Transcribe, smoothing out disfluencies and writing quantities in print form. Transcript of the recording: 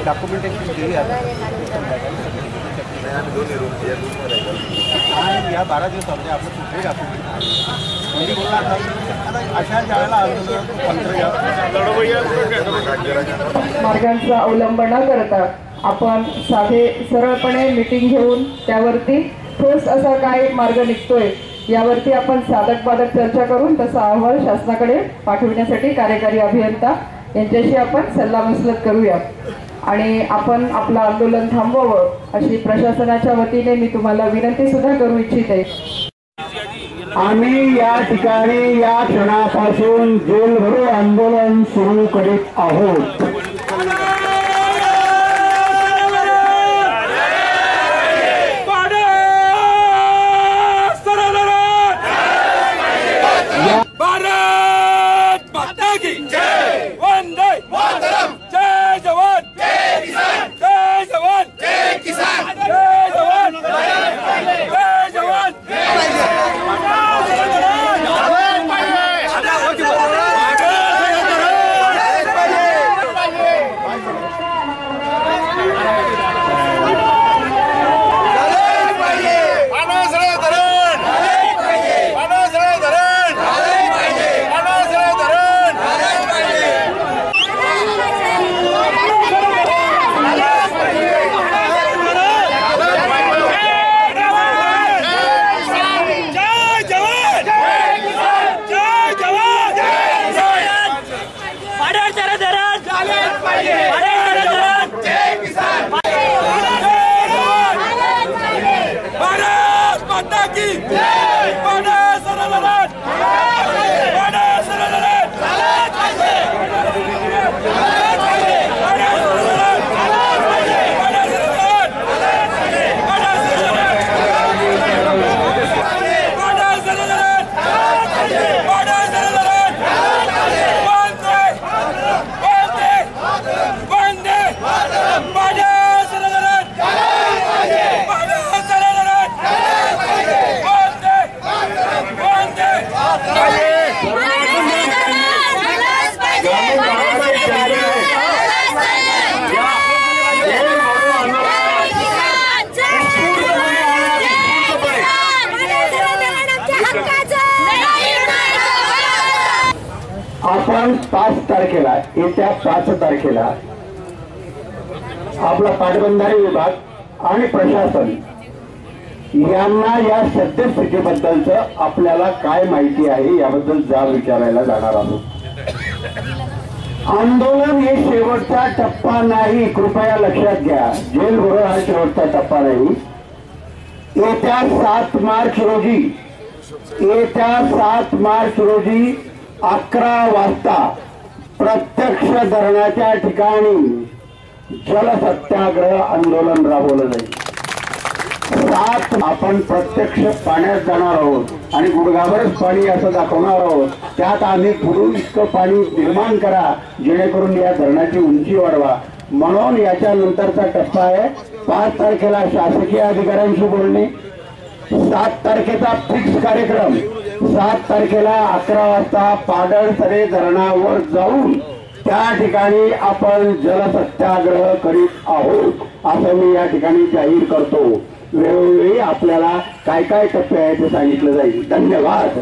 Documentation केली आहे आणि या 12 दिवसामध्ये आपण कुठले डॉक्युमेंट अशा शाळेला मार्गांचा अवलंब न करता आपण साधे सरळपणे मीटिंग घेऊन त्यावरती ठोस असा काय मार्ग निघतोय यावरती आपण साधक बाधक चर्चा करून तसा अहवाल शासनाकडे पाठविण्यासाठी कार्यकारी अभियंता यांच्याशी आपण सल्लामसलत करूया आणि आपण आपलं आंदोलन थांबवावं अशी प्रशासनाच्या वतीने मी तुम्हाला विनंती सुद्धा करू इच्छिते। आम्ही या ठिकाणी या क्षणापासून जेलभरो आंदोलन सुरू करीत आहोत। आपण 5 तारखेला येत्या 5 तारखेला आपला पाटबंधारे विभाग आणि प्रशासन यांना या सद्यस्थितीबद्दलचं आपल्याला काय माहिती आहे याबद्दल जाब विचारायला जाणार आहोत। आंदोलन हे शेवटचा टप्पा नाही, कृपया लक्षात घ्या। जेलभरो हा शेवटचा टप्पा नाही। येत्या 7 मार्च रोजी 11 वाजता प्रत्यक्ष धरणाच्या ठिकाणी जलसत्याग्रह आंदोलन राबवलं जाईल। 7 आपण प्रत्यक्ष पाण्यात जाणार आहोत आणि गुडघाभरच पाणी असं दाखवणार आहोत। त्यात आम्ही पुढून इतकं पाणी निर्माण करा जेणेकरून या धरणाची उंची वाढवा। म्हणून याच्या नंतरचा टप्पा आहे 5 तारखेला शासकीय अधिकाऱ्यांशी बोलणे, 7 तारखेचा फिक्स कार्यक्रम, 7 तारखेला 11 वाजता पाडळसरे धरणावर जाऊन त्या ठिकाणी आपण जलसत्याग्रह करीत आहोत असं मी या ठिकाणी जाहीर करतो। वेळोवेळी आपल्याला काय काय टप्पे आहेत ते सांगितलं जाईल। धन्यवाद।